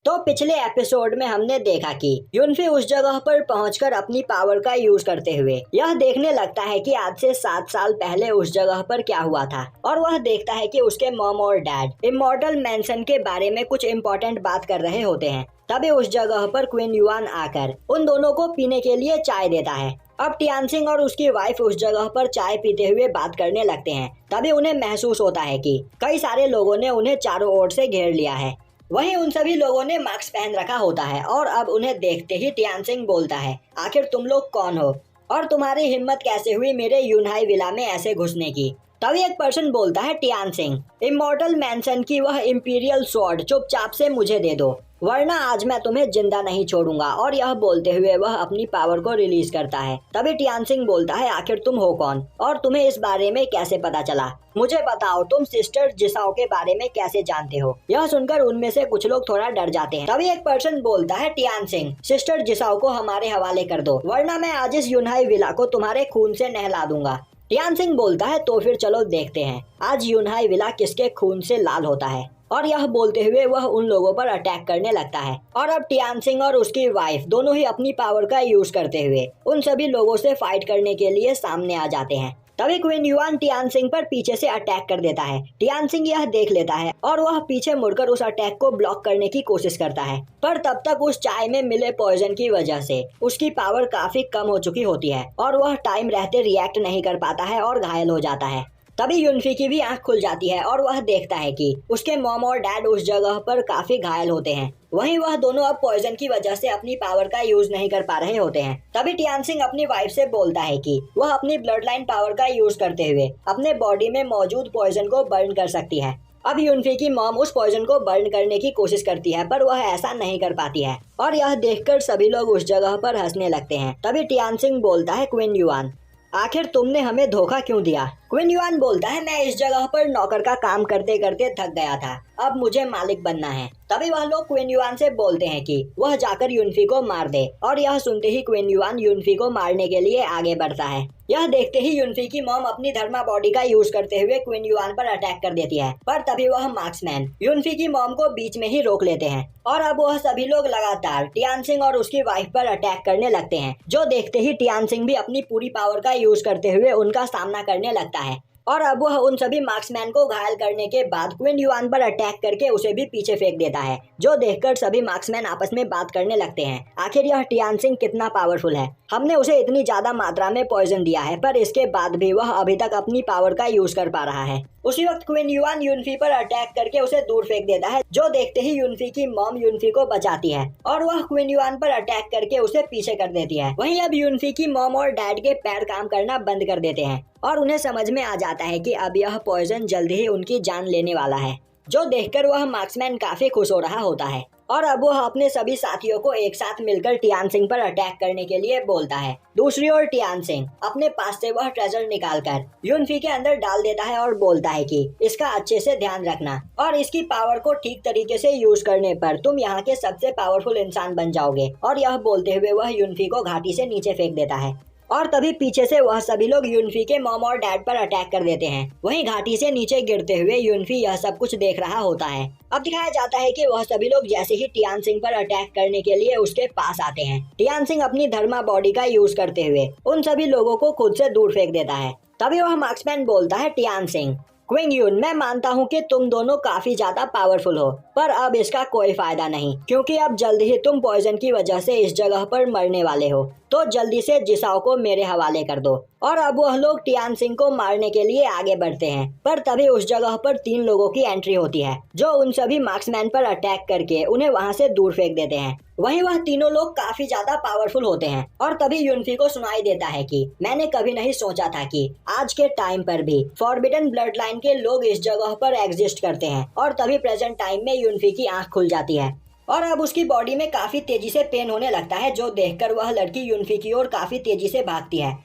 तो पिछले एपिसोड में हमने देखा कि युनफी उस जगह पर पहुंचकर अपनी पावर का यूज करते हुए यह देखने लगता है कि आज से 7 साल पहले उस जगह पर क्या हुआ था, और वह देखता है कि उसके मॉम और डैड इमॉर्टल मैंसन के बारे में कुछ इम्पोर्टेंट बात कर रहे होते हैं। तभी उस जगह पर क्वीन युआन आकर उन दोनों को पीने के लिए चाय देता है। अब टियानसिंग और उसकी वाइफ उस जगह पर चाय पीते हुए बात करने लगते हैं। तभी उन्हें महसूस होता है कि कई सारे लोगों ने उन्हें चारों ओर से घेर लिया है। वहीं उन सभी लोगों ने मास्क पहन रखा होता है और अब उन्हें देखते ही टियानसिंग बोलता है, आखिर तुम लोग कौन हो और तुम्हारी हिम्मत कैसे हुई मेरे यूनहाई विला में ऐसे घुसने की। तभी एक पर्सन बोलता है, टियानसिंग, इमॉर्टल मैंसन की वह इंपीरियल स्वॉर्ड चुपचाप से मुझे दे दो, वरना आज मैं तुम्हें जिंदा नहीं छोड़ूंगा। और यह बोलते हुए वह अपनी पावर को रिलीज करता है। तभी टियानसिंग बोलता है, आखिर तुम हो कौन और तुम्हें इस बारे में कैसे पता चला, मुझे बताओ, तुम सिस्टर जिसाओ के बारे में कैसे जानते हो। यह सुनकर उनमें से कुछ लोग थोड़ा डर जाते हैं। तभी एक पर्सन बोलता है, टियानसिंग, सिस्टर जिसाओ को हमारे हवाले कर दो, वरना मैं आज इस यूनहाई विला को तुम्हारे खून से नहला दूंगा। टियानसिंग बोलता है, तो फिर चलो देखते हैं आज यूनहाई विला किसके खून से लाल होता है। और यह बोलते हुए वह उन लोगों पर अटैक करने लगता है। और अब टियानसिंग और उसकी वाइफ दोनों ही अपनी पावर का यूज करते हुए उन सभी लोगों से फाइट करने के लिए सामने आ जाते हैं। तभी क्वीन युआन टियानसिंग पर पीछे से अटैक कर देता है। टियानसिंग यह देख लेता है और वह पीछे मुड़कर उस अटैक को ब्लॉक करने की कोशिश करता है, पर तब तक उस चाय में मिले पॉइजन की वजह से उसकी पावर काफी कम हो चुकी होती है और वह टाइम रहते रिएक्ट नहीं कर पाता है और घायल हो जाता है। तभी युनफी की भी आंख खुल जाती है और वह देखता है कि उसके मॉम और डैड उस जगह पर काफी घायल होते हैं। वहीं वह दोनों अब पॉइजन की वजह से अपनी पावर का यूज नहीं कर पा रहे होते हैं। तभी टियानसिंग अपनी वाइफ से बोलता है कि वह अपनी ब्लड लाइन पावर का यूज करते हुए अपने बॉडी में मौजूद पॉइजन को बर्न कर सकती है। अब युनफी की मॉम उस पॉइजन को बर्न करने की कोशिश करती है, पर वह ऐसा नहीं कर पाती है और यह देखकर सभी लोग उस जगह पर हंसने लगते हैं। तभी टियानसिंग बोलता है, क्वीन युआन, आखिर तुमने हमें धोखा क्यों दिया। क्वीन युआन बोलता है, मैं इस जगह पर नौकर का काम करते करते थक गया था, अब मुझे मालिक बनना है। तभी वह लोग क्वीन युआन से बोलते हैं कि वह जाकर युनफी को मार दे, और यह सुनते ही क्वीन युआन युनफी को मारने के लिए आगे बढ़ता है। यह देखते ही युनफी की मॉम अपनी धर्मा बॉडी का यूज करते हुए क्वीन युआन पर अटैक कर देती है, पर तभी वह मार्क्समैन युनफी की मॉम को बीच में ही रोक लेते हैं और अब वह सभी लोग लगातार टियानसिंग और उसकी वाइफ पर अटैक करने लगते हैं, जो देखते ही टियानसिंग भी अपनी पूरी पावर का यूज करते हुए उनका सामना करने लगता है। और अब वह उन सभी मार्क्समैन को घायल करने के बाद क्वीन युआन पर अटैक करके उसे भी पीछे फेंक देता है, जो देखकर सभी मार्क्समैन आपस में बात करने लगते हैं, आखिर यह टियानसिंग कितना पावरफुल है। हमने उसे इतनी ज्यादा मात्रा में पॉइजन दिया है, पर इसके बाद भी वह अभी तक अपनी पावर का यूज कर पा रहा है। उसी वक्त क्वीन युआन युनफी पर अटैक करके उसे दूर फेंक देता है, जो देखते ही युनफी की मॉम युनफी को बचाती है और वह क्वीन युआन पर अटैक करके उसे पीछे कर देती है। वहीं अब युनफी की मॉम और डैड के पैर काम करना बंद कर देते हैं और उन्हें समझ में आ जाता है कि अब यह पॉइजन जल्द ही उनकी जान लेने वाला है, जो देखकर वह मार्क्समैन काफी खुश हो रहा होता है। और अब वह अपने सभी साथियों को एक साथ मिलकर टियानसिंग पर अटैक करने के लिए बोलता है। दूसरी ओर टियानसिंग अपने पास से वह ट्रेजर निकालकर युनफी के अंदर डाल देता है और बोलता है कि इसका अच्छे से ध्यान रखना और इसकी पावर को ठीक तरीके से यूज करने पर तुम यहाँ के सबसे पावरफुल इंसान बन जाओगे। और यह बोलते हुए वह युनफी को घाटी से नीचे फेंक देता है और तभी पीछे से वह सभी लोग युनफी के मॉम और डैड पर अटैक कर देते हैं। वहीं घाटी से नीचे गिरते हुए युनफी यह सब कुछ देख रहा होता है। अब दिखाया जाता है कि वह सभी लोग जैसे ही टियानसिंग पर अटैक करने के लिए उसके पास आते हैं, टियानसिंग अपनी धर्मा बॉडी का यूज करते हुए उन सभी लोगों को खुद से दूर फेंक देता है। तभी वह मार्क्समैन बोलता है, टियानसिंग, क्वीन युन, मैं मानता हूँ कि तुम दोनों काफी ज्यादा पावरफुल हो, पर अब इसका कोई फायदा नहीं, क्योंकि अब जल्द ही तुम पॉइजन की वजह से इस जगह पर मरने वाले हो। तो जल्दी से जिसाओ को मेरे हवाले कर दो। और अब वह लोग टियानसिंग को मारने के लिए आगे बढ़ते हैं, पर तभी उस जगह पर 3 लोगों की एंट्री होती है, जो उन सभी मार्क्समैन पर अटैक करके उन्हें वहां से दूर फेंक देते हैं। वहीं वह तीनों लोग काफी ज्यादा पावरफुल होते हैं और तभी युनफी को सुनाई देता है कि मैंने कभी नहीं सोचा था कि आज के टाइम पर भी फॉरबिडन ब्लड लाइन के लोग इस जगह पर एग्जिस्ट करते हैं। और तभी प्रेजेंट टाइम में युनफी की आंख खुल जाती है और अब उसकी बॉडी में काफी तेजी से पेन होने लगता है, जो देखकर वह लड़की युनफी की ओर काफी तेजी से भागती है।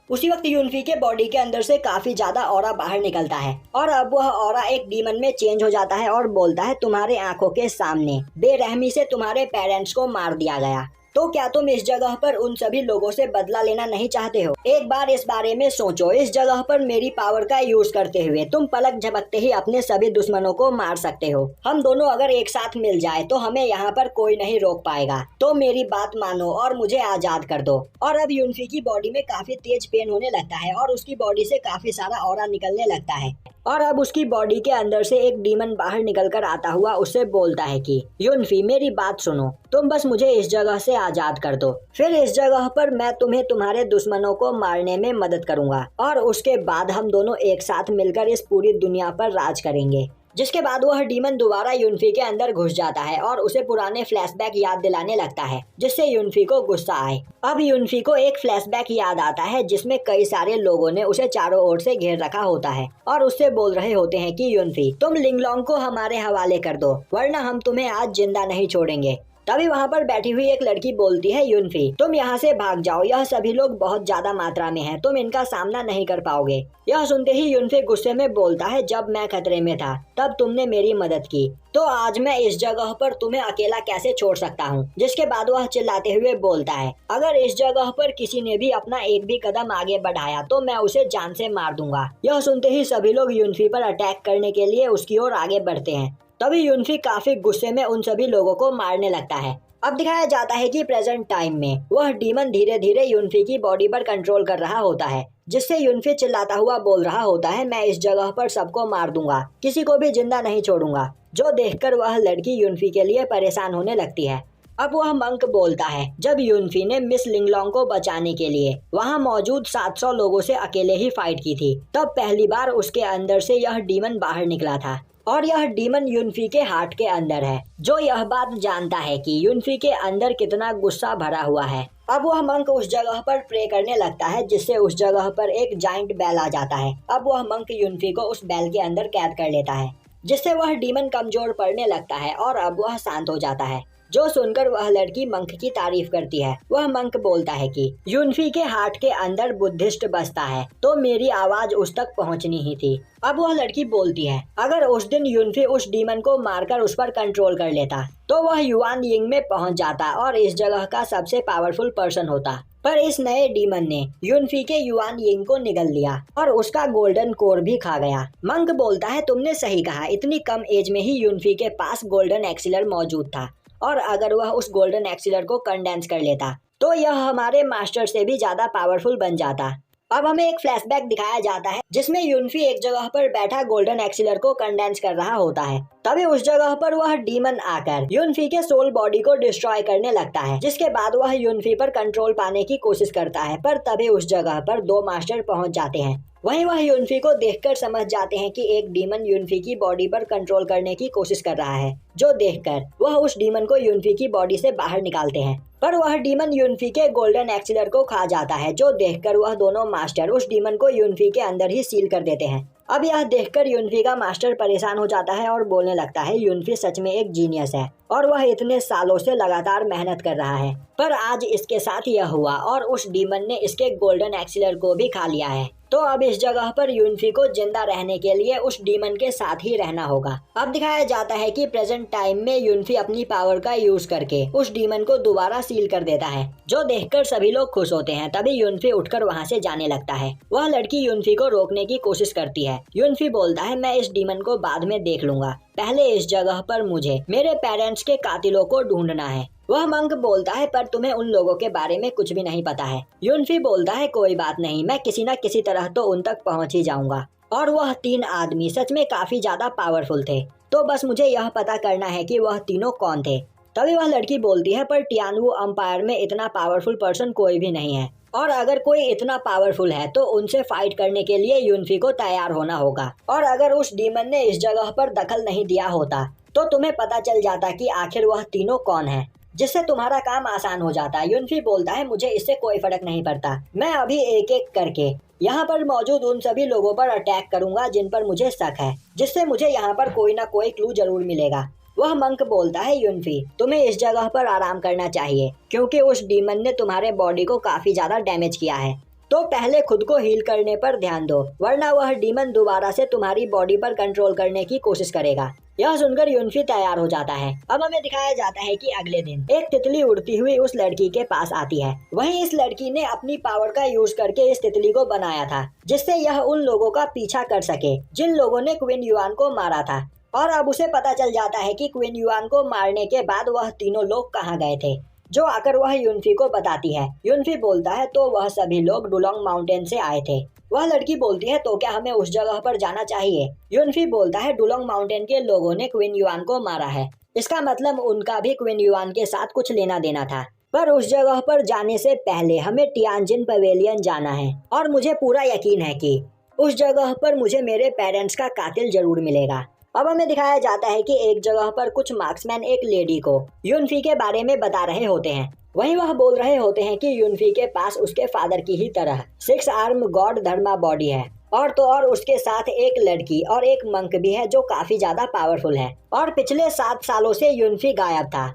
उसी वक्त युनफी के बॉडी के अंदर से काफी ज्यादा ऑरा बाहर निकलता है और अब वह ऑरा एक डीमन में चेंज हो जाता है और बोलता है, तुम्हारे आंखों के सामने बेरहमी से तुम्हारे पेरेंट्स को मार दिया गया, तो क्या तुम इस जगह पर उन सभी लोगों से बदला लेना नहीं चाहते हो? एक बार इस बारे में सोचो। इस जगह पर मेरी पावर का यूज करते हुए तुम पलक झपकते ही अपने सभी दुश्मनों को मार सकते हो। हम दोनों अगर एक साथ मिल जाए तो हमें यहाँ पर कोई नहीं रोक पाएगा। तो मेरी बात मानो और मुझे आजाद कर दो। और अब यूनफी की बॉडी में काफी तेज पेन होने लगता है और उसकी बॉडी से काफी सारा ऑरा निकलने लगता है। और अब उसकी बॉडी के अंदर से एक डीमन बाहर निकलकर आता हुआ उससे बोलता है कि यूनफी मेरी बात सुनो, तुम बस मुझे इस जगह से आजाद कर दो, फिर इस जगह पर मैं तुम्हें तुम्हारे दुश्मनों को मारने में मदद करूंगा और उसके बाद हम दोनों एक साथ मिलकर इस पूरी दुनिया पर राज करेंगे। जिसके बाद वह डीमन दोबारा यूनफी के अंदर घुस जाता है और उसे पुराने फ्लैशबैक याद दिलाने लगता है, जिससे यूनफी को गुस्सा आए। अब यूनफी को एक फ्लैशबैक याद आता है जिसमें कई सारे लोगों ने उसे चारों ओर से घेर रखा होता है और उससे बोल रहे होते हैं कि यूनफी तुम लिंगलोंग को हमारे हवाले कर दो, वरना हम तुम्हें आज जिंदा नहीं छोड़ेंगे। तभी वहाँ पर बैठी हुई एक लड़की बोलती है यूनफी तुम यहाँ से भाग जाओ, यह सभी लोग बहुत ज्यादा मात्रा में हैं, तुम इनका सामना नहीं कर पाओगे। यह सुनते ही यूनफी गुस्से में बोलता है जब मैं खतरे में था तब तुमने मेरी मदद की, तो आज मैं इस जगह पर तुम्हें अकेला कैसे छोड़ सकता हूँ। जिसके बाद वह चिल्लाते हुए बोलता है अगर इस जगह पर किसी ने भी अपना एक भी कदम आगे बढ़ाया तो मैं उसे जान से मार दूंगा। यह सुनते ही सभी लोग यूनफी पर अटैक करने के लिए उसकी ओर आगे बढ़ते हैं। तभी यूनफी काफी गुस्से में उन सभी लोगों को मारने लगता है। अब दिखाया जाता है कि प्रेजेंट टाइम में वह डीमन धीरे धीरे यूनफी की बॉडी पर कंट्रोल कर रहा होता है, जिससे यूनफी चिल्लाता हुआ बोल रहा होता है मैं इस जगह पर सबको मार दूंगा, किसी को भी जिंदा नहीं छोड़ूंगा। जो देखकर वह लड़की यूनफी के लिए परेशान होने लगती है। अब वह मंक बोलता है जब यूनफी ने मिस लिंगलोंग को बचाने के लिए वहां मौजूद 700 लोगों से अकेले ही फाइट की थी, तब पहली बार उसके अंदर से यह डीमन बाहर निकला था और यह डीमन यूनफी के हार्ट के अंदर है, जो यह बात जानता है कि यूनफी के अंदर कितना गुस्सा भरा हुआ है। अब वह मंक उस जगह पर प्रे करने लगता है, जिससे उस जगह पर एक जाइंट बैल आ जाता है। अब वह मंक यूनफी को उस बैल के अंदर कैद कर लेता है, जिससे वह डीमन कमजोर पड़ने लगता है और अब वह शांत हो जाता है। जो सुनकर वह लड़की मंक की तारीफ करती है। वह मंक बोलता है कि यूनफी के हार्ट के अंदर बुद्धिस्ट बसता है, तो मेरी आवाज उस तक पहुंचनी ही थी। अब वह लड़की बोलती है अगर उस दिन यूनफी उस डीमन को मारकर उस पर कंट्रोल कर लेता तो वह युआन यिंग में पहुंच जाता और इस जगह का सबसे पावरफुल पर्सन होता। पर इस नए डीमन ने यूनफी के युआन यिंग को निगल लिया और उसका गोल्डन कोर भी खा गया। मंक बोलता है तुमने सही कहा, इतनी कम एज में ही यूनफी के पास गोल्डन एक्सिलर मौजूद था और अगर वह उस गोल्डन एक्सिलर को कंडेंस कर लेता तो यह हमारे मास्टर से भी ज्यादा पावरफुल बन जाता। अब हमें एक फ्लैशबैक दिखाया जाता है जिसमें यूनफी एक जगह पर बैठा गोल्डन एक्सिलर को कंडेंस कर रहा होता है। तभी उस जगह पर वह डीमन आकर यूनफी के सोल बॉडी को डिस्ट्रॉय करने लगता है, जिसके बाद वह यूनफी पर कंट्रोल पाने की कोशिश करता है। पर तभी उस जगह पर 2 मास्टर पहुंच जाते हैं। वहीं वह यूनफी को देखकर समझ जाते हैं कि एक डीमन यूनफी की बॉडी पर कंट्रोल करने की कोशिश कर रहा है। जो देखकर वह उस डीमन को यूनफी की बॉडी से बाहर निकालते हैं, पर वह डीमन यूनफी के गोल्डन एक्सिलर को खा जाता है। जो देखकर वह दोनों मास्टर उस डीमन को यूनफी के अंदर ही सील कर देते हैं। अब यह देखकर यूनफी का मास्टर परेशान हो जाता है और बोलने लगता है यूनफी सच में एक जीनियस है और वह इतने सालों से लगातार मेहनत कर रहा है, पर आज इसके साथ यह हुआ और उस डीमन ने इसके गोल्डन एक्सिलर को भी खा लिया है। तो अब इस जगह पर यूनफी को जिंदा रहने के लिए उस डीमन के साथ ही रहना होगा। अब दिखाया जाता है कि प्रेजेंट टाइम में यूनफी अपनी पावर का यूज करके उस डीमन को दोबारा सील कर देता है, जो देखकर सभी लोग खुश होते हैं। तभी यूनफी उठकर वहां से जाने लगता है। वह लड़की यूनफी को रोकने की कोशिश करती है। यूनफी बोलता है मैं इस डीमन को बाद में देख लूंगा, पहले इस जगह पर मुझे मेरे पेरेंट्स के कातिलों को ढूंढना है। वह मंक बोलता है पर तुम्हें उन लोगों के बारे में कुछ भी नहीं पता है। यूनफी बोलता है कोई बात नहीं, मैं किसी न किसी तरह तो उन तक पहुंच ही जाऊंगा। और वह 3 आदमी सच में काफी ज्यादा पावरफुल थे, तो बस मुझे यह पता करना है कि वह तीनों कौन थे। तभी वह लड़की बोलती है पर टियानवू अम्पायर में इतना पावरफुल पर्सन कोई भी नहीं है, और अगर कोई इतना पावरफुल है तो उनसे फाइट करने के लिए यूनफी को तैयार होना होगा। और अगर उस डीमन ने इस जगह पर दखल नहीं दिया होता तो तुम्हें पता चल जाता कि आखिर वह तीनों कौन है, जिससे तुम्हारा काम आसान हो जाता। यूनफी बोलता है मुझे इससे कोई फर्क नहीं पड़ता, मैं अभी एक एक करके यहाँ पर मौजूद उन सभी लोगों पर अटैक करूंगा जिन पर मुझे शक है, जिससे मुझे यहाँ पर कोई ना कोई क्लू जरूर मिलेगा। वह मंक बोलता है यूनफी तुम्हें इस जगह पर आराम करना चाहिए, क्योंकि उस डीमन ने तुम्हारे बॉडी को काफी ज्यादा डैमेज किया है, तो पहले खुद को हील करने पर ध्यान दो, वरना वह डीमन दोबारा से तुम्हारी बॉडी पर कंट्रोल करने की कोशिश करेगा। यह सुनकर युनफी तैयार हो जाता है। अब हमें दिखाया जाता है कि अगले दिन एक तितली उड़ती हुई उस लड़की के पास आती है। वहीं इस लड़की ने अपनी पावर का यूज करके इस तितली को बनाया था, जिससे यह उन लोगों का पीछा कर सके जिन लोगों ने क्वीन युआन को मारा था। और अब उसे पता चल जाता है कि क्वीन युआन को मारने के बाद वह तीनों लोग कहाँ गए थे, जो आकर वह युनफी को बताती है। युनफी बोलता है तो वह सभी लोग डुलोंग माउंटेन से आए थे। वह लड़की बोलती है तो क्या हमें उस जगह पर जाना चाहिए। युनफी बोलता है डुलोंग माउंटेन के लोगों ने क्वीन युआन को मारा है, इसका मतलब उनका भी क्वीन युआन के साथ कुछ लेना देना था। पर उस जगह पर जाने से पहले हमें टियानजिन पवेलियन जाना है और मुझे पूरा यकीन है कि उस जगह पर मुझे मेरे पेरेंट्स का कातिल जरूर मिलेगा। अब हमें दिखाया जाता है कि एक जगह पर कुछ मार्क्समैन एक लेडी को युनफी के बारे में बता रहे होते हैं। वहीं वह बोल रहे होते हैं कि युनफी के पास उसके फादर की ही तरह 6 आर्म गॉड धर्मा बॉडी है, और तो और उसके साथ एक लड़की और एक मंक भी है जो काफी ज्यादा पावरफुल है। और पिछले 7 सालों से युनफी गायब था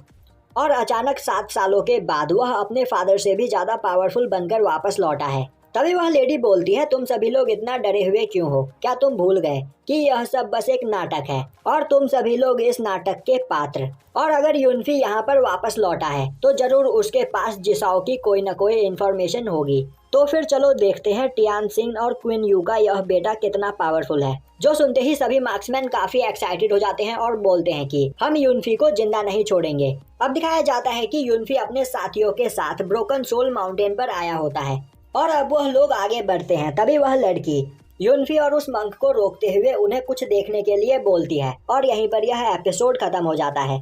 और अचानक 7 सालों के बाद वह अपने फादर से भी ज्यादा पावरफुल बनकर वापस लौटा है। तभी वह लेडी बोलती है तुम सभी लोग इतना डरे हुए क्यों हो, क्या तुम भूल गए कि यह सब बस एक नाटक है और तुम सभी लोग इस नाटक के पात्र। और अगर युनफी यहाँ पर वापस लौटा है तो जरूर उसके पास जिसाओ की कोई न कोई इन्फॉर्मेशन होगी। तो फिर चलो देखते हैं टियानजिन और क्वीन यू का यह बेटा कितना पावरफुल है। जो सुनते ही सभी मार्क्समैन काफी एक्साइटेड हो जाते हैं और बोलते हैं कि हम युनफी को जिंदा नहीं छोड़ेंगे। अब दिखाया जाता है कि युनफी अपने साथियों के साथ ब्रोकन सोल माउंटेन पर आया होता है और अब वह लोग आगे बढ़ते हैं। तभी वह लड़की युनफी और उस मंक को रोकते हुए उन्हें कुछ देखने के लिए बोलती है और यहीं पर यह एपिसोड खत्म हो जाता है।